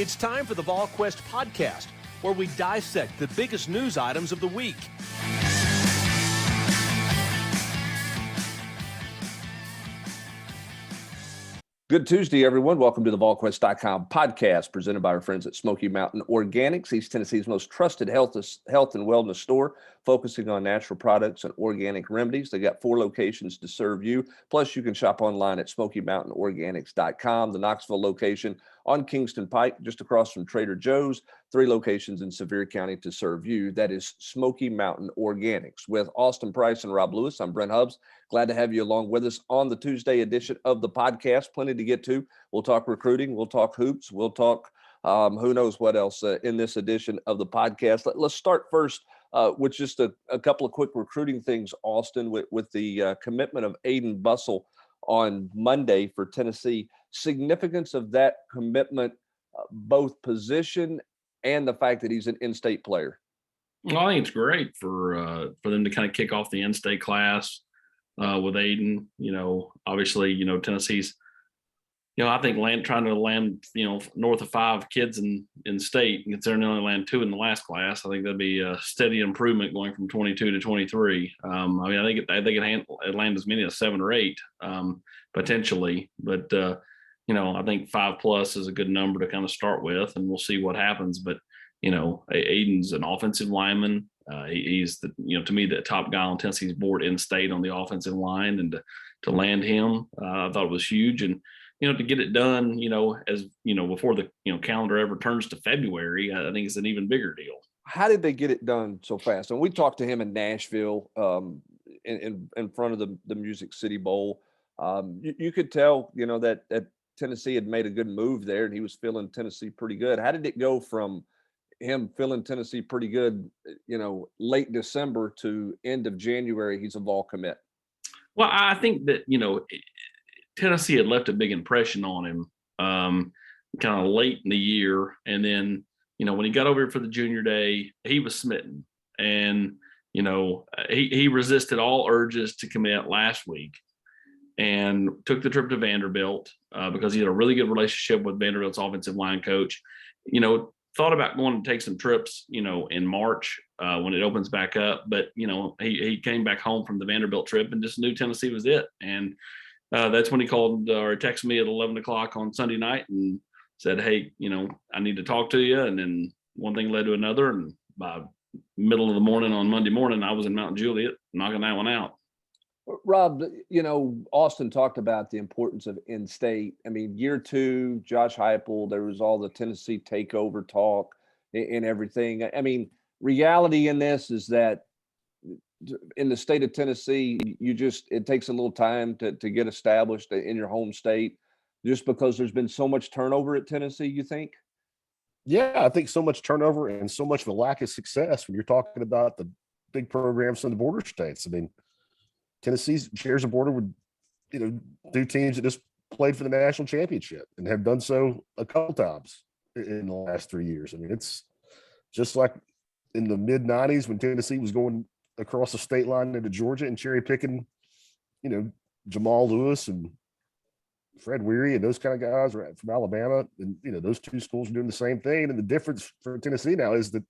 It's time for the Volquest podcast, where we dissect the biggest news items of the week. Good Tuesday, everyone. Welcome to the Volquest.com podcast presented by our friends at Smoky Mountain Organics, East Tennessee's most trusted health and wellness store, focusing on natural products and organic remedies. They got 4 locations to serve you. Plus, you can shop online at SmokyMountainOrganics.com, the Knoxville location on Kingston Pike, just across from Trader Joe's. 3 locations in Sevier County to serve you. That is Smoky Mountain Organics. With Austin Price and Rob Lewis, I'm Brent Hubbs. Glad to have you along with us on the Tuesday edition of the podcast. Plenty to get to. We'll talk recruiting. We'll talk hoops. We'll talk who knows what else in this edition of the podcast. Let's start first with just a couple of quick recruiting things, Austin, with the commitment of Aiden Bussell on Monday for Tennessee. Significance of that commitment, both position and the fact that he's an in-state player. Well, I think it's great for them to kind of kick off the in-state class with Aiden. You know, obviously, you know, Tennessee's, you know, I think trying to land, you know, north of 5 kids in state, considering they only land 2 in the last class. I think that'd be a steady improvement going from 22 to 23. I mean, I think they can land as many as 7 or 8 potentially, but you know, I think 5+ is a good number to kind of start with, and we'll see what happens. But, you know, Aiden's an offensive lineman. He's the, you know, to me, the top guy on Tennessee's board in state on the offensive line, and to land him, I thought it was huge. And, you know, to get it done, you know, as you know, before the, you know, calendar ever turns to February, I think it's an even bigger deal. How did they get it done so fast? And we talked to him in Nashville, in front of the Music City Bowl. You could tell, you know, that Tennessee had made a good move there, and he was feeling Tennessee pretty good. How did it go from him feeling Tennessee pretty good, you know, late December to end of January? He's a Vol commit. Well, I think that, you know, Tennessee had left a big impression on him kind of late in the year. And then, you know, when he got over here for the junior day, he was smitten. And, you know, he resisted all urges to commit last week and took the trip to Vanderbilt because he had a really good relationship with Vanderbilt's offensive line coach. You know, thought about going to take some trips, you know, in March when it opens back up. But, you know, he came back home from the Vanderbilt trip and just knew Tennessee was it. And that's when he called or texted me at 11 o'clock on Sunday night and said, hey, you know, I need to talk to you. And then one thing led to another. And by middle of the morning on Monday morning, I was in Mount Juliet knocking that one out. Rob, you know, Austin talked about the importance of in-state. I mean, year 2, Josh Heupel, there was all the Tennessee takeover talk and everything. I mean, reality in this is that in the state of Tennessee, it takes a little time to get established in your home state, just because there's been so much turnover at Tennessee, you think? Yeah, I think so much turnover and so much of a lack of success when you're talking about the big programs in the border states. I mean, Tennessee shares a border with, you know, 2 teams that just played for the national championship and have done so a couple times in the last 3 years. I mean, it's just like in the mid-90s when Tennessee was going across the state line into Georgia and cherry picking, you know, Jamal Lewis and Fred Weary and those kind of guys from Alabama. And, you know, those 2 schools are doing the same thing. And the difference for Tennessee now is that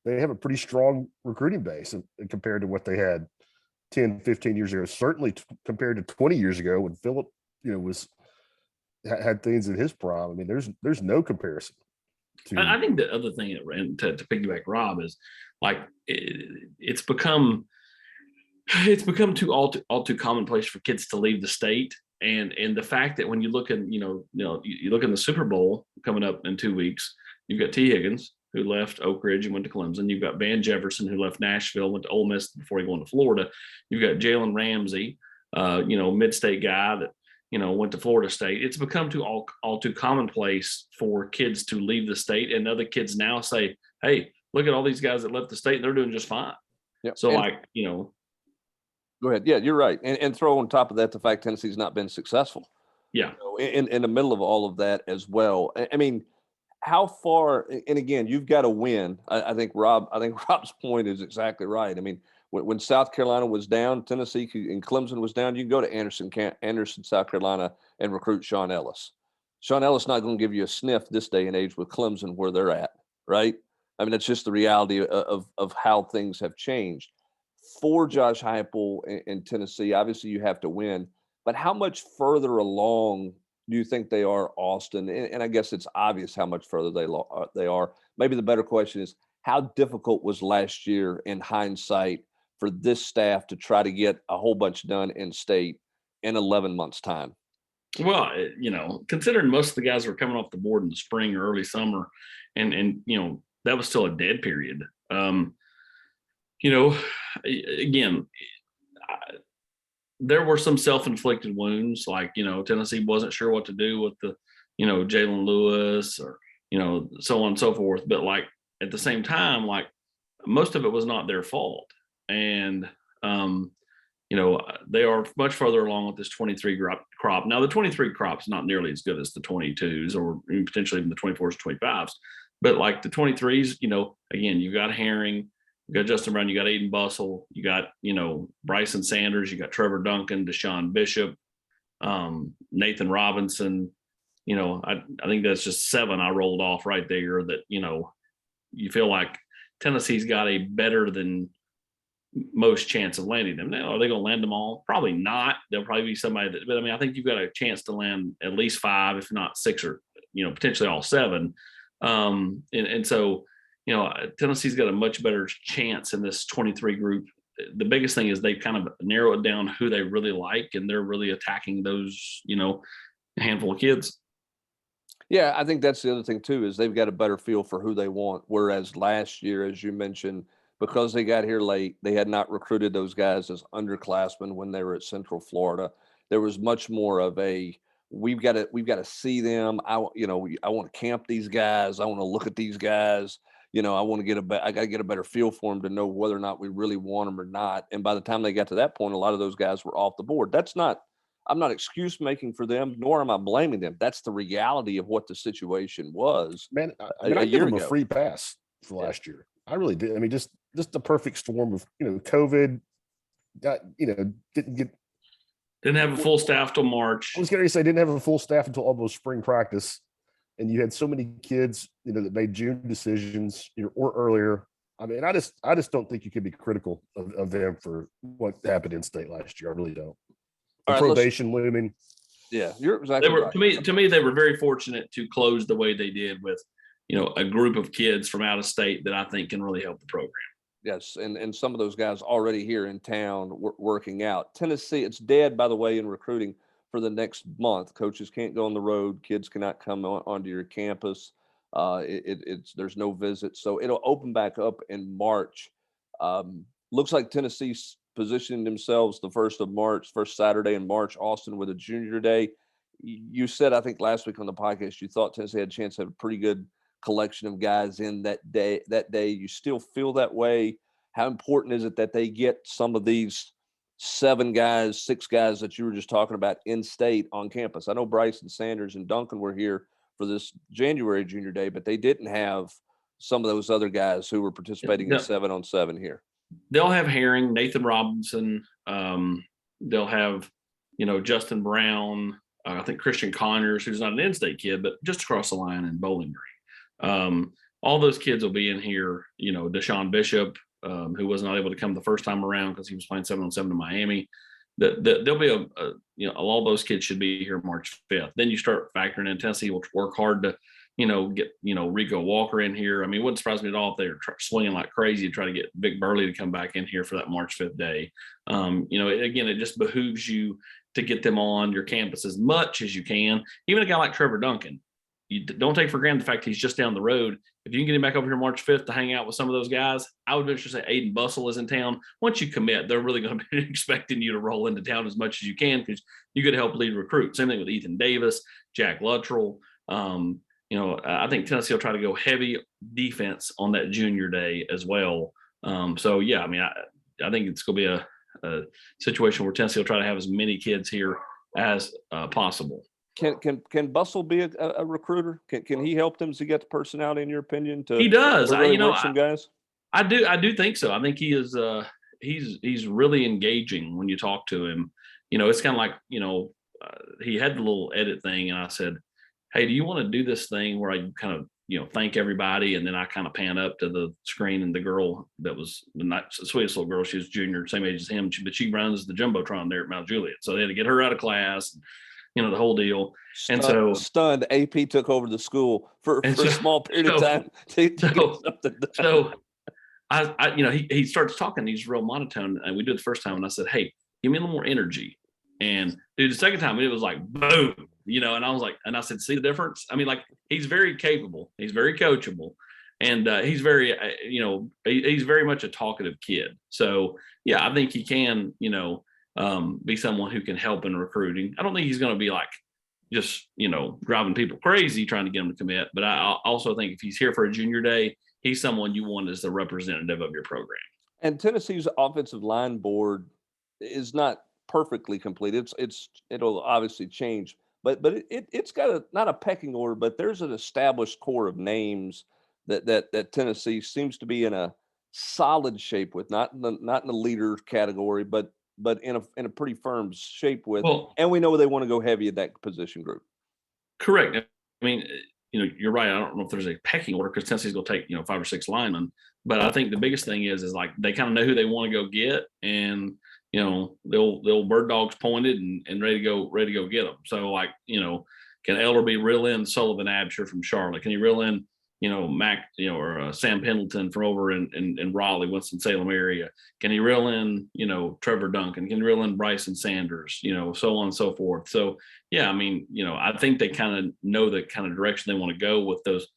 they have a pretty strong recruiting base compared to what they had 10, 15 years ago, certainly compared to 20 years ago when Phillip, you know, had things in his prime. I mean, there's no comparison. I think the other thing to piggyback Rob is like it's become all too commonplace for kids to leave the state, and the fact that when you look at you look in the Super Bowl coming up in 2 weeks, you've got T. Higgins, who left Oak Ridge and went to Clemson. You've got Van Jefferson, who left Nashville, went to Ole Miss before he went to Florida. You've got Jalen Ramsey, you know, mid-state guy that, you know, went to Florida State. It's become all too commonplace for kids to leave the state, and other kids now say, hey, look at all these guys that left the state and they're doing just fine. Yep. So, like, you know. Go ahead. Yeah, you're right. And throw on top of that the fact Tennessee's not been successful. Yeah. You know, in the middle of all of that as well. I mean, how far, and again, you've got to win. I think Rob's point is exactly right. I mean, when South Carolina was down, Tennessee and Clemson was down, you can go to Anderson, South Carolina, and recruit Sean Ellis. Sean Ellis not going to give you a sniff this day and age with Clemson where they're at, right? I mean, that's just the reality of how things have changed. For Josh Heupel in Tennessee, obviously you have to win, but how much further along do you think they are, Austin? And I guess it's obvious how much further they are. Maybe the better question is, how difficult was last year in hindsight for this staff to try to get a whole bunch done in state in 11 months' time? Well, considering most of the guys were coming off the board in the spring or early summer, and that was still a dead period. Again, there were some self-inflicted wounds, like, Tennessee wasn't sure what to do with the, Jalen Lewis or, so on and so forth. But like at the same time, like most of it was not their fault. And, they are much further along with this 23 crop. Now, the 23 crop is not nearly as good as the 22s or potentially even the 24s, 25s. But like the 23s, again, you got Herring, you got Justin Brown, you got Aiden Bussell, you got, Bryson Sanders, you got Trevor Duncan, Deshaun Bishop, Nathan Robinson. I think that's just 7 I rolled off right there that, you feel like Tennessee's got a better than most chance of landing them. Now, are they going to land them all? Probably not. There'll probably be somebody but I mean, I think you've got a chance to land at least 5, if not 6 or, potentially all 7. And so, Tennessee's got a much better chance in this 23 group. The biggest thing is they kind of narrow it down who they really like, and they're really attacking those, handful of kids. Yeah, I think that's the other thing too, is they've got a better feel for who they want. Whereas last year, as you mentioned, because they got here late, they had not recruited those guys as underclassmen when they were at Central Florida. There was much more of a, we've got to see them. I want to camp these guys. I want to look at these guys. I want to I got to get a better feel for them to know whether or not we really want them or not. And by the time they got to that point, a lot of those guys were off the board. I'm not excuse making for them, nor am I blaming them. That's the reality of what the situation was. Man, I give them a free pass for last year. I really did. I mean, just the perfect storm of, COVID, didn't have a full staff till March. I was going to say didn't have a full staff until almost spring practice. And you had so many kids, that made June decisions, or earlier. I mean, I just don't think you can be critical of them for what happened in state last year. I really don't. Probation looming. Yeah, you're exactly right. To me, they were very fortunate to close the way they did with, a group of kids from out of state that I think can really help the program. Yes, and some of those guys already here in town working out. Tennessee, it's dead, by the way, in recruiting for the next month. Coaches can't go on the road. Kids cannot come onto your campus. There's no visits, so it'll open back up in March. Looks like Tennessee's positioning themselves the first Saturday in March, Austin, with a junior day. You said, I think last week on the podcast, you thought Tennessee had a chance to have a pretty good collection of guys in that day. You still feel that way? How important is it that they get some of these 6 guys that you were just talking about in state on campus? I know Bryson Sanders and Duncan were here for this January junior day, but they didn't have some of those other guys who were participating in 7-on-7 here. They'll have Herring, Nathan Robinson. They'll have, Justin Brown. I think Christian Conyers, who's not an in-state kid, but just across the line in Bowling Green. All those kids will be in here. Deshaun Bishop, who was not able to come the first time around because he was playing 7-on-7 in Miami. There'll be all those kids should be here March 5th. Then you start factoring in Tennessee will work hard to, get, Rico Walker in here. I mean, it wouldn't surprise me at all if they're swinging like crazy to try to get Vic Burley to come back in here for that March 5th day. Again, it just behooves you to get them on your campus as much as you can. Even a guy like Trevor Duncan, you don't take for granted the fact he's just down the road. If you can get him back over here March 5th to hang out with some of those guys, I would venture to say Aiden Bussell is in town. Once you commit, they're really going to be expecting you to roll into town as much as you can because you could help lead recruits. Same thing with Ethan Davis, Jack Luttrell. I think Tennessee will try to go heavy defense on that junior day as well. I think it's going to be a situation where Tennessee will try to have as many kids here as possible. Can Bussell be a recruiter? Can he help them to get the personality, in your opinion? He does. Really work some guys. I do think so. I think he is. He's really engaging when you talk to him. It's kind of like he had the little edit thing, and I said, hey, do you want to do this thing where I kind of, thank everybody, and then I kind of pan up to the screen, and the girl that was the sweetest little girl, she was junior, same age as him, but she runs the jumbotron there at Mount Juliet, so they had to get her out of class, the whole deal. Stunned, AP took over the school for a small period of time to get something done. So he starts talking, he's real monotone, and we did it the first time, and I said, hey, give me a little more energy. And dude, the second time it was like boom, and I was like, and I said, see the difference? I mean, like, he's very capable, he's very coachable, and he's very, he's very much a talkative kid. So yeah, I think he can, be someone who can help in recruiting. I don't think he's going to be like just, driving people crazy trying to get them to commit. But I also think if he's here for a junior day, he's someone you want as the representative of your program. And Tennessee's offensive line board is not perfectly complete. It'll obviously change, but it's got not a pecking order, but there's an established core of names that Tennessee seems to be in a solid shape with, not in the leader category, but in a pretty firm shape with. Well, and we know they want to go heavy in that position group. Correct. I mean, you're right. I don't know if there's a pecking order because Tennessee's going to take 5 or 6 linemen, but I think the biggest thing is like they kind of know who they want to go get, and they'll bird dogs pointed and ready to go get them. So like, can Ellerby reel in Sullivan Absher from Charlotte? Can he reel in, Mac, or Sam Pendleton from over in Raleigh, Winston-Salem area? Can he reel in, Trevor Duncan? Can he reel in Bryson Sanders? So on and so forth. So yeah, I mean, I think they kind of know the kind of direction they want to go with those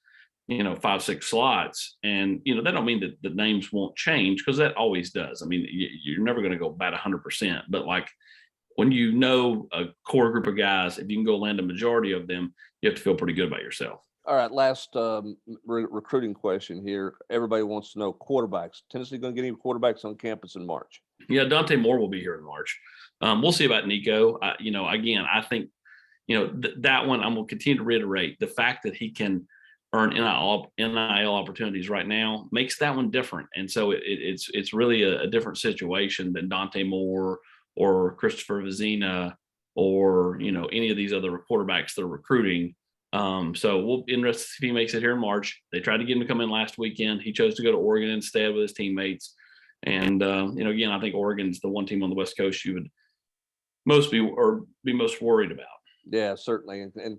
5, 6 slots. And, that don't mean that the names won't change, because that always does. I mean, you're never going to go about 100%, but like when a core group of guys, if you can go land a majority of them, you have to feel pretty good about yourself. All right. Last recruiting question here. Everybody wants to know quarterbacks. Tennessee going to get any quarterbacks on campus in March? Yeah. Dante Moore will be here in March. We'll see about Nico. Again, I think, that one I'm going to continue to reiterate the fact that he can earn NIL opportunities right now makes that one different. And so it's really a different situation than Dante Moore or Christopher Vizina or, any of these other quarterbacks that are recruiting. So we'll be interested if he makes it here in March. They tried to get him to come in last weekend. He chose to go to Oregon instead with his teammates. And, again, I think Oregon's the one team on the West Coast you would be most worried about. Yeah, certainly. And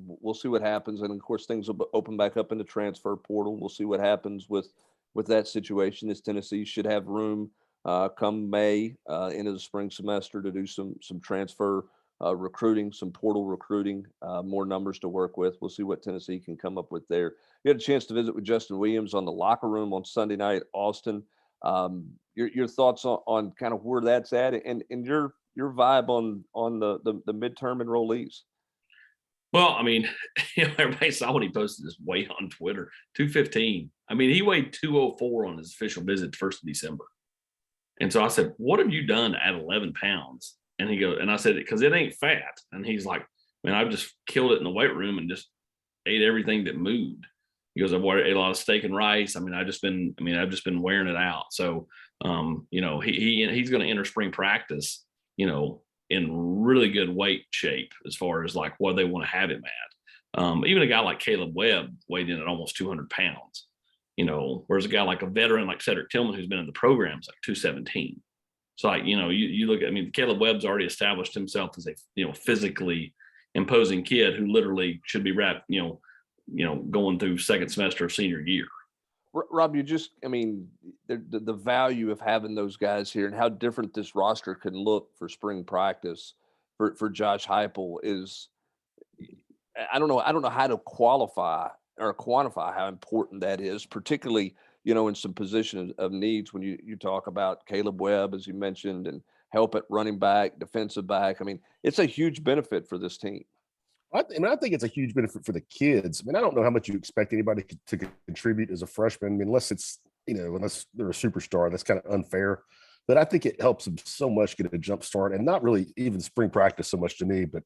we'll see what happens. And of course, things will open back up in the transfer portal. We'll see what happens with that situation. This Tennessee should have room come May into the spring semester to do some transfer recruiting, some portal recruiting, more numbers to work with. We'll see what Tennessee can come up with there. You had a chance to visit with Justin Williams on the locker room on Sunday night, Austin. Your thoughts on kind of where that's at, and your vibe on the midterm enrollees? Well, I mean, everybody saw what he posted his weight on Twitter, 215. I mean, he weighed 204 on his official visit 1st of December. And so I said, what have you done to add 11 pounds? And he goes, and I said, because it ain't fat. And he's like, man, I've just killed it in the weight room and just ate everything that moved. He goes, I've ate a lot of steak and rice. I've just been wearing it out. So, he's going to enter spring practice, in really good weight shape as far as like what they want to have him at. Even a guy like Caleb Webb weighed in at almost 200 pounds, whereas a guy like a veteran like Cedric Tillman, who's been in the program, is like 217. So like, you look at, Caleb Webb's already established himself as a, physically imposing kid who literally should be wrapped, going through second semester of senior year. Rob, the value of having those guys here and how different this roster can look for spring practice for Josh Heupel is, I don't know how to qualify or quantify how important that is, particularly, in some position of needs when you talk about Caleb Webb, as you mentioned, and help at running back, defensive back. It's a huge benefit for this team. I think it's a huge benefit for the kids. I don't know how much you expect anybody to contribute as a freshman. Unless it's, unless they're a superstar, that's kind of unfair. But I think it helps them so much get a jump start, and not really even spring practice so much to me, but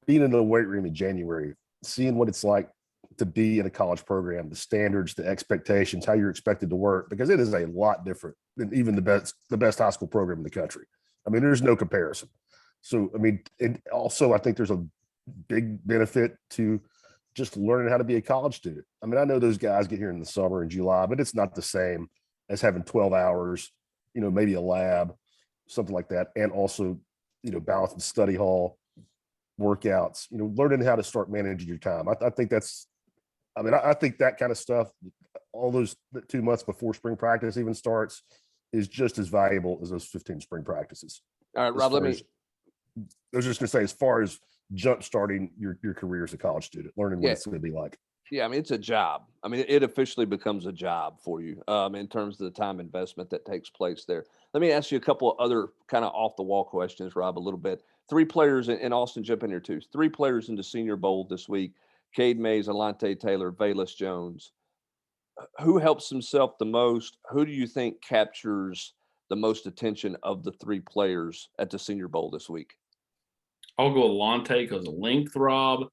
being in the weight room in January, seeing what it's like to be in a college program, the standards, the expectations, how you're expected to work, because it is a lot different than even the best high school program in the country. There's no comparison. So, and also I think there's a big benefit to just learning how to be a college student. I mean, I know those guys get here in the summer in July, but it's not the same as having 12 hours, maybe a lab, something like that. And also, balance the study hall, workouts, learning how to start managing your time. I think I think that kind of stuff, all those 2 months before spring practice even starts, is just as valuable as those 15 spring practices. All right, Rob, I was just going to say, as far as jump starting your career as a college student, learning what it's going to be like. Yeah, I mean, it's a job. I mean, it officially becomes a job for you in terms of the time investment that takes place there. Let me ask you a couple of other kind of off the wall questions, Rob, a little bit. 3 players in Austin, jump in here too. 3 players in the Senior Bowl this week: Cade Mays, Alante Taylor, Velus Jones. Who helps himself the most? Who do you think captures the most attention of the 3 players at the Senior Bowl this week? I'll go Alante because of length, Rob.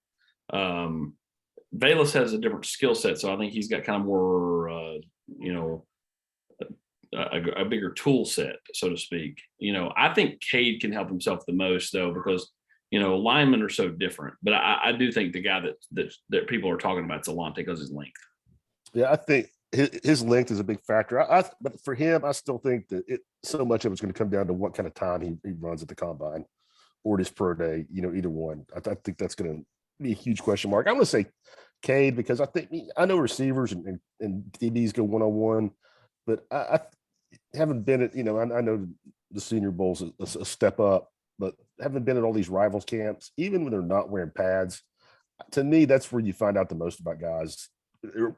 Velus has a different skill set, so I think he's got kind of more, a bigger tool set, so to speak. I think Cade can help himself the most, though, because linemen are so different. But I do think the guy that people are talking about is Alante because his length. Yeah, I think his length is a big factor. But for him, I still think that so much of it's going to come down to what kind of time he runs at the combine or his pro day. Either one. I think that's going to be a huge question mark. I'm going to say Cade because I know receivers and DBs go one-on-one, but I haven't been at, I know the Senior Bowl's a step up, but haven't been at all these rivals camps, even when they're not wearing pads. To me, that's where you find out the most about guys.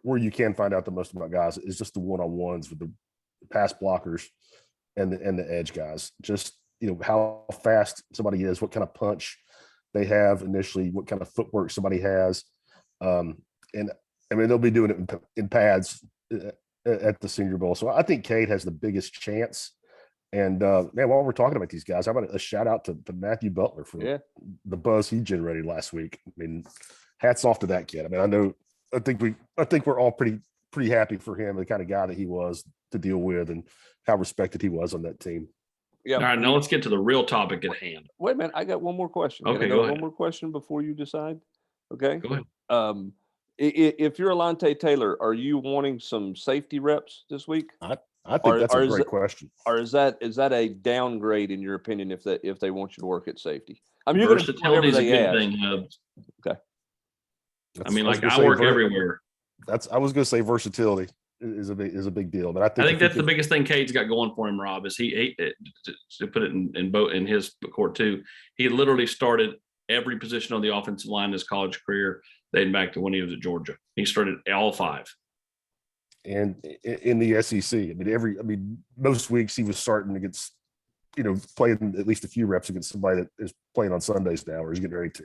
Where you can find out the most about guys is just the one-on-ones with the pass blockers and the edge guys. Just, how fast somebody is, what kind of punch they have initially, what kind of footwork somebody has. And I mean, they'll be doing it in pads at the Senior Bowl. So I think Cade has the biggest chance. And man, while we're talking about these guys, how about a shout out to Matthew Butler for the buzz he generated last week. I mean, hats off to that kid. I mean, I think we're all pretty happy for him, the kind of guy that he was to deal with and how respected he was on that team. Yeah. All right, now let's get to the real topic at hand. Wait a minute, I got one more question. Okay, go ahead. One more question before you decide. Okay. Go ahead. If you're Alante Taylor, are you wanting some safety reps this week? I think that's a great question. Or is that a downgrade in your opinion if they want you to work at safety? I mean, you're going to do whatever they ask. Okay. I mean, I work everywhere. I was going to say versatility is a big deal, but I think that's the biggest thing Cade's got going for him, Rob, is he to put it in his court too. He literally started every position on the offensive line in his college career, dating back to when he was at Georgia. He started all 5. And in the SEC, I mean, most weeks he was starting against, playing at least a few reps against somebody that is playing on Sundays now, or is getting ready to.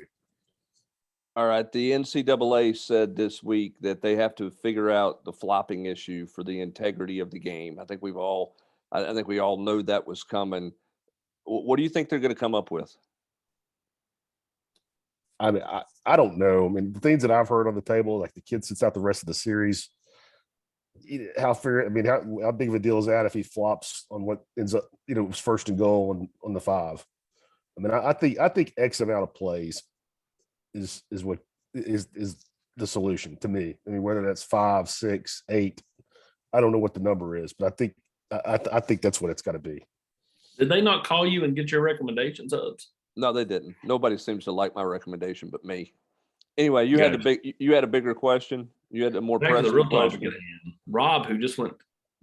All right. The NCAA said this week that they have to figure out the flopping issue for the integrity of the game. I think we all know that was coming. What do you think they're going to come up with? I mean, I don't know. I mean, the things that I've heard on the table, like the kid sits out the rest of the series. How fair? I mean, how big of a deal is that if he flops on what ends up, was first and goal on the 5? I mean, I think X amount of plays is what is the solution to me. I mean, whether that's 5, 6, 8, I don't know what the number is, but I think that's what it's got to be. Did they not call you and get your recommendations, Hubs? No, they didn't. Nobody seems to like my recommendation but me. Anyway, you had a bigger question. You had a more pressing the real question. topic at hand. Rob, who just went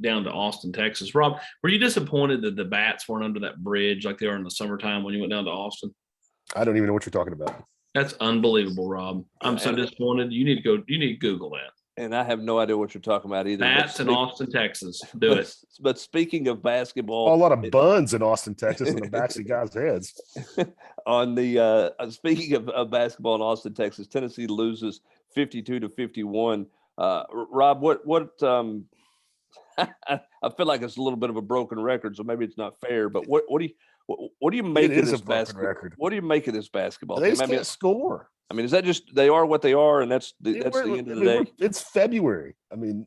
down to Austin, Texas. Rob, were you disappointed that the bats weren't under that bridge like they are in the summertime when you went down to Austin? I don't even know what you're talking about. That's unbelievable, Rob. I'm so disappointed. You need to Google that. And I have no idea what you're talking about either. Bats in Austin, Texas. Do it. But speaking of basketball, a lot of buns in Austin, Texas, on the backs of guys' heads. On the speaking of basketball in Austin, Texas, Tennessee loses 52-51. Rob, what I feel like it's a little bit of a broken record, so maybe it's not fair. But what do you make of this basketball record? What do you make of this basketball? They just can't score. I mean, is that just they are what they are, and that's the end of the day? It's February. I mean,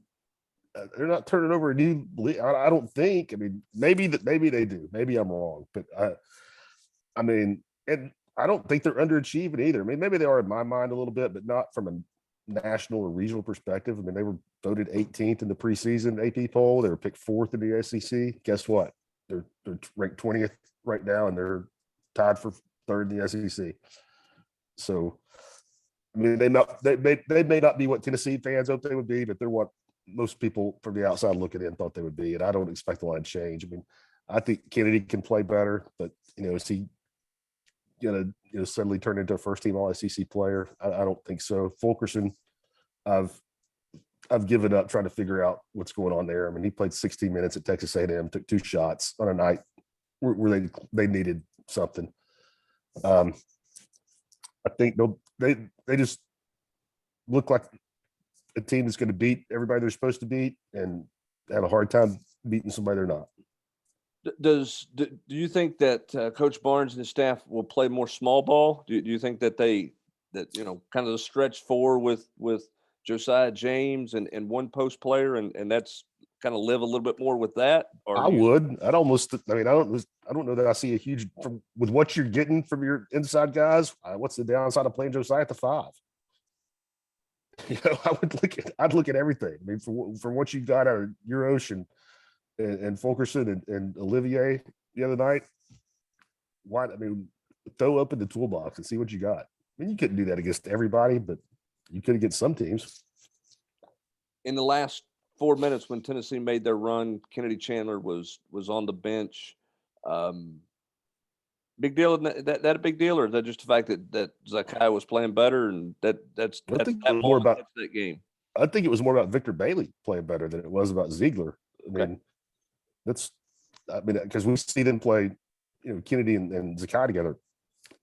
they're not turning over a new league. I don't think. I mean, maybe they do. Maybe I'm wrong, but I mean, and I don't think they're underachieving either. I mean, maybe they are in my mind a little bit, but not from a national or regional perspective. I mean, they were voted 18th in the preseason AP poll. They were picked 4th in the SEC. Guess what? They're ranked 20th right now, and they're tied for 3rd in the SEC. So, I mean, they may not be what Tennessee fans hope they would be, but they're what most people from the outside looking in thought they would be. And I don't expect a lot of change. I mean, I think Kennedy can play better, but is he gonna suddenly turn into a first team all SEC player? I don't think so. Fulkerson, I've given up trying to figure out what's going on there. I mean, he played 16 minutes at Texas A&M, took 2 shots on a night where they needed something. I think they just look like a team that's going to beat everybody they're supposed to beat and have a hard time beating somebody they're not. Do you think that Coach Barnes and his staff will play more small ball? Do you think that kind of the stretch 4 with Josiah James and one post player and that's kind of live a little bit more with that? Or I would. I don't know that I see a huge with what you're getting from your inside guys. What's the downside of playing Josiah at the 5? I'd look at everything. I mean, from what you got out of Eurosh and Fulkerson and Olivier the other night, throw open the toolbox and see what you got. I mean, you couldn't do that against everybody, but you could against some teams. In the last 4 minutes when Tennessee made their run, Kennedy Chandler was on the bench. Big deal? That a big deal, or is that just the fact that Zakai was playing better and that's I think it was more about that game? I think it was more about Victor Bailey playing better than it was about Ziegler. Because we see them play, Kennedy and Zakai together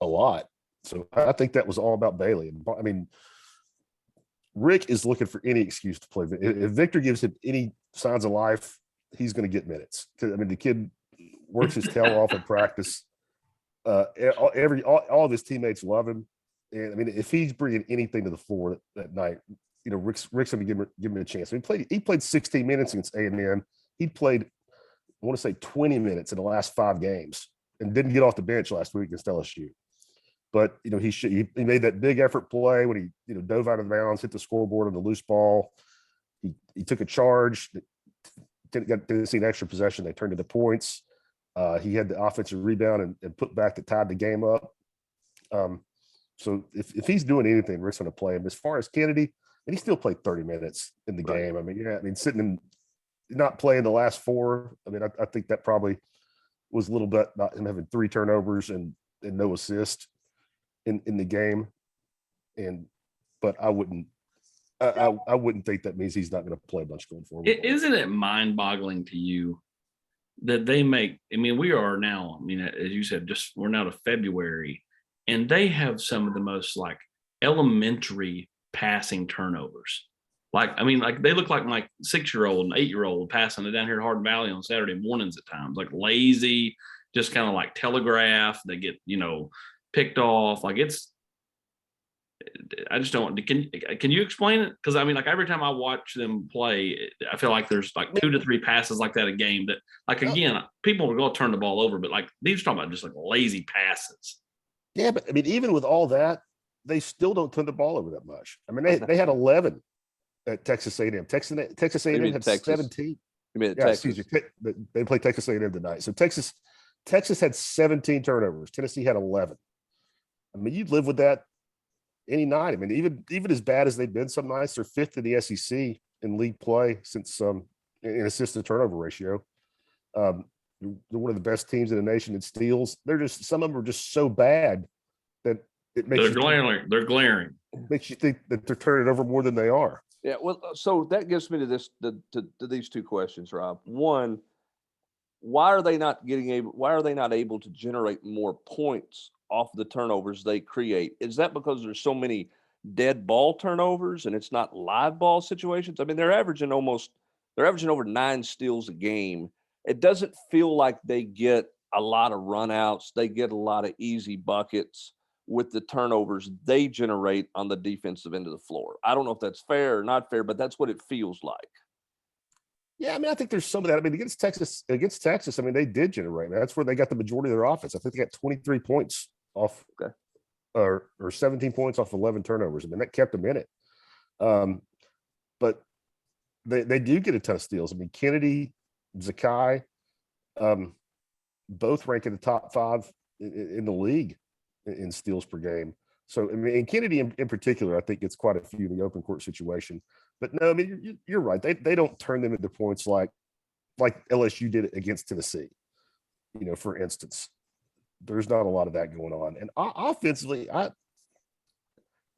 a lot. So I think that was all about Bailey. I mean, Rick is looking for any excuse to play. If Victor gives him any signs of life, he's going to get minutes. I mean, the kid works his tail off in practice. All of his teammates love him. And I mean, if he's bringing anything to the floor that night, Rick's going to give him a chance. He played 16 minutes against A&M. He played, I want to say 20 minutes in the last 5 games and didn't get off the bench last week against LSU. But, he made that big effort play when he, dove out of the bounds, hit the scoreboard on the loose ball. He took a charge, got Tennessee an extra possession. They turned into points. He had the offensive rebound and put back that tied the game up. So if he's doing anything, Rick's going to play him. As far as Kennedy, and he still played 30 minutes in the game. I mean, sitting in, not playing the last 4. I mean, I think that probably was a little bit not him having 3 turnovers and no assist in the game. But I wouldn't think that means he's not going to play a bunch going forward. Isn't it mind-boggling to you that they make? I mean, we are now. I mean, as you said, we're now to February, and they have some of the most elementary passing turnovers. They look like my 6-year-old and 8-year-old passing it down here at Hardin Valley on Saturday mornings at times, lazy, just kind of telegraph. They get, picked off. I just don't. Can you explain it? Because every time I watch them play, I feel like there's 2 to 3 passes like that a game that, again, people will go turn the ball over, but these are talking about just lazy passes. Yeah, but I mean, even with all that, they still don't turn the ball over that much. I mean, they had 11 at Texas A&M. Texas A&M had 17. Texas. They played Texas A&M tonight. So Texas had 17 turnovers. Tennessee had 11. I mean, you'd live with that any night. I mean, even as bad as they've been some nights, they're 5th in the SEC in league play since in assist to turnover ratio. They're one of the best teams in the nation in steals. Some of them are just so bad that it makes they're glaring. Makes you think that they're turning it over more than they are. Yeah, well, so that gets me to this to these 2 questions, Rob. One, why are they not able to generate more points off the turnovers they create? Is that because there's so many dead ball turnovers and it's not live ball situations? I mean, they're averaging over 9 steals a game. It doesn't feel like they get a lot of runouts. They get a lot of easy buckets with the turnovers they generate on the defensive end of the floor. I don't know if that's fair or not fair, but that's what it feels like. Yeah, I mean, I think there's some of that. I mean, against Texas, I mean, they did generate. That's where they got the majority of their offense. I think they got 23 points off or 17 points off 11 turnovers. I mean, that kept them in it. But they do get a ton of steals. I mean, Kennedy, Zakai, both rank in the top 5 in the league in steals per game. So, I mean, and Kennedy in particular, I think gets quite a few in the open court situation. But no, I mean, you're right. They don't turn them into points like LSU did against Tennessee. For instance, there's not a lot of that going on. And offensively,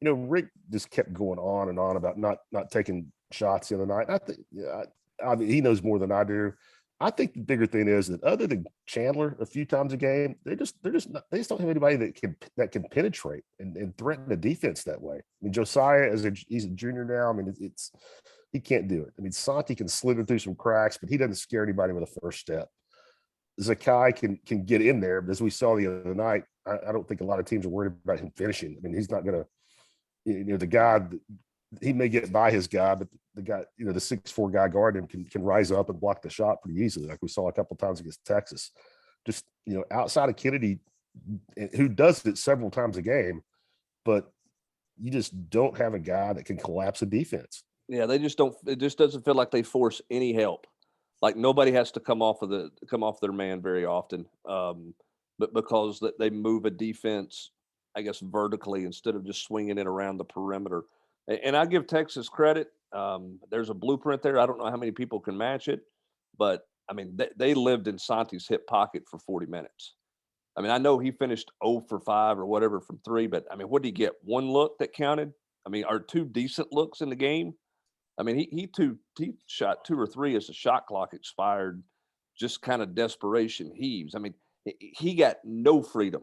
Rick just kept going on and on about not taking shots the other night. I think I mean, he knows more than I do. I think the bigger thing is that other than Chandler a few times a game, they just don't have anybody that can penetrate and threaten the defense that way. I mean, Josiah he's a junior now. I mean, he can't do it. I mean, Santi can slither through some cracks, but he doesn't scare anybody with a first step. Zakai can get in there, but as we saw the other night, I don't think a lot of teams are worried about him finishing. I mean, he's not going to, the guy, he may get by his guy, but the guy, the 6'4" guy guarding him can rise up and block the shot pretty easily, like we saw a couple of times against Texas. Just, outside of Kennedy, who does it several times a game, but you just don't have a guy that can collapse a defense. Yeah, they just don't. It just doesn't feel like they force any help. Like nobody has to come off their man very often, but because they move a defense, I guess, vertically instead of just swinging it around the perimeter. And I give Texas credit. There's a blueprint there. I don't know how many people can match it, but I mean, they lived in Santi's hip pocket for 40 minutes. I mean, I know he finished 0 for 5 or whatever from 3, but I mean, what did he get? 1 look that counted? I mean, are 2 decent looks in the game? I mean, he shot 2 or 3 as the shot clock expired, just kind of desperation heaves. I mean, he got no freedom.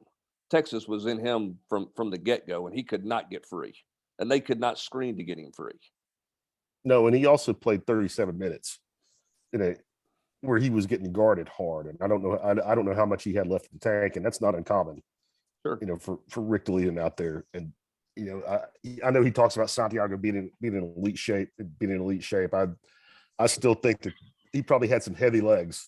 Texas was in him from the get-go, and he could not get free. And they could not screen to get him free. No, and he also played 37 minutes where he was getting guarded hard. And I don't know how much he had left in the tank, and that's not uncommon. Sure. For Rick to lead him out there. And I know he talks about Santiago being in elite shape. I still think that he probably had some heavy legs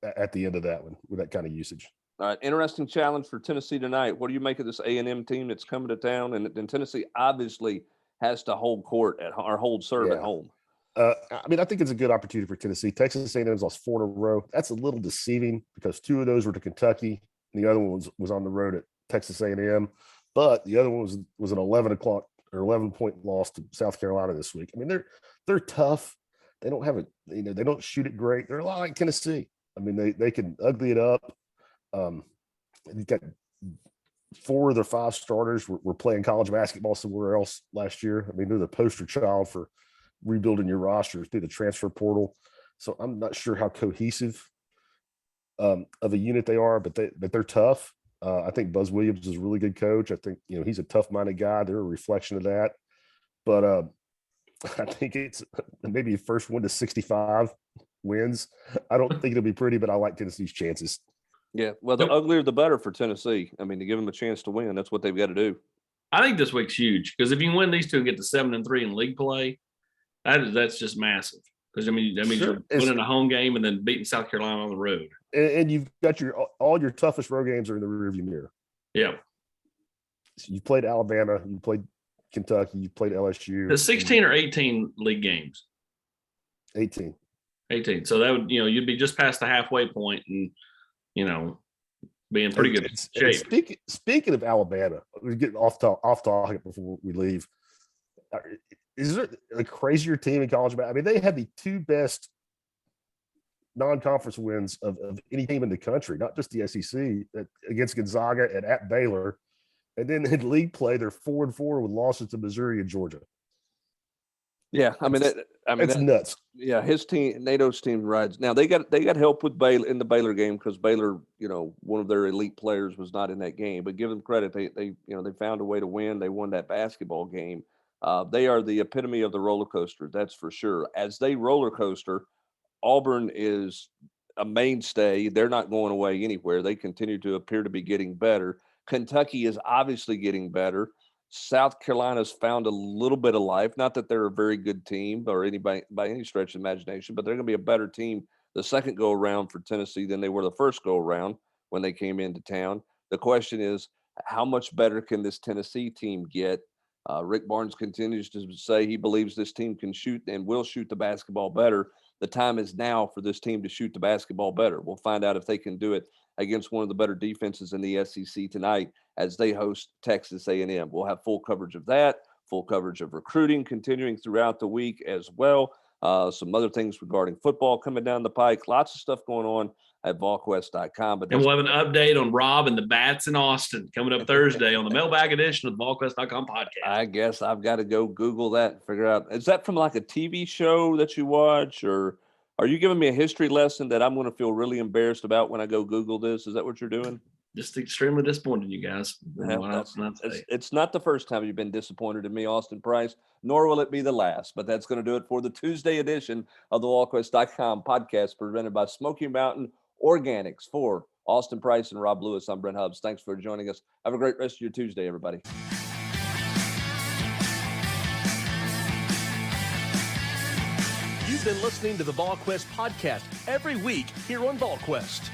at the end of that one with that kind of usage. All right, interesting challenge for Tennessee tonight. What do you make of this A&M team that's coming to town? And Tennessee obviously has to hold court or hold serve at home. I mean, I think it's a good opportunity for Tennessee. Texas A&M's lost 4 in a row. That's a little deceiving because 2 of those were to Kentucky, and the other one was on the road at Texas A&M. But the other one was an 11-point loss to South Carolina this week. I mean, they're tough. They don't have they don't shoot it great. They're a lot like Tennessee. I mean, they can ugly it up. You've got 4 of their 5 starters were playing college basketball somewhere else last year. I mean, they're the poster child for rebuilding your roster through the transfer portal. So I'm not sure how cohesive of a unit they are, but they're tough. I think Buzz Williams is a really good coach. I think, he's a tough-minded guy. They're a reflection of that. But I think it's maybe first 1 to 65 wins. I don't think it'll be pretty, but I like Tennessee's chances. Yeah, well, the uglier the better for Tennessee. I mean, to give them a chance to win, that's what they've got to do. I think this week's huge because if you win these 2 and get to 7-3 in league play, that's just massive. Because that means you're winning a home game and then beating South Carolina on the road. And you've got all your toughest road games are in the rearview mirror. Yeah. So you played Alabama, you played Kentucky, you played LSU. The 16 or 18 league games. 18. So that would you'd be just past the halfway point and be in pretty good shape. Speaking of Alabama, we're getting off topic before we leave. Is there a crazier team in college basketball? I mean, they had the 2 best non-conference wins of any team in the country, not just the SEC, against Gonzaga and at Baylor. And then in league play, they're 4-4 with losses to Missouri and Georgia. Yeah, it's nuts. Yeah, his team, NATO's team rides. Now they got help with Baylor in the Baylor game because Baylor, one of their elite players was not in that game. But give them credit, they found a way to win. They won that basketball game. They are the epitome of the roller coaster, that's for sure. As they roller coaster, Auburn is a mainstay. They're not going away anywhere. They continue to appear to be getting better. Kentucky is obviously getting better. South Carolina's found a little bit of life. Not that they're a very good team or anybody by any stretch of imagination, but they're going to be a better team the second go around for Tennessee than they were the first go around when they came into town. The question is, How much better can this Tennessee team get? Rick Barnes continues to say he believes this team can shoot and will shoot the basketball better. The time is now for this team to shoot the basketball better. We'll find out if they can do it against one of the better defenses in the SEC tonight as they host Texas A&M. We'll have full coverage of that, full coverage of recruiting continuing throughout the week as well. Some other things regarding football coming down the pike. Lots of stuff going on at Volquest.com. And we'll have an update on Rob and the Bats in Austin coming up Thursday on the mailbag edition of the Volquest.com podcast. I guess I've got to go Google that and figure out, is that from like a TV show that you watch, or are you giving me a history lesson that I'm going to feel really embarrassed about when I go Google this? Is that what you're doing? Just extremely disappointed, you guys. It's not the first time you've been disappointed in me, Austin Price, nor will it be the last. But that's going to do it for the Tuesday edition of the Volquest.com podcast presented by Smoky Mountain Organics. For Austin Price and Rob Lewis, I'm Brent Hubbs. Thanks for joining us. Have a great rest of your Tuesday, everybody. You've been listening to the Volquest podcast every week here on Volquest.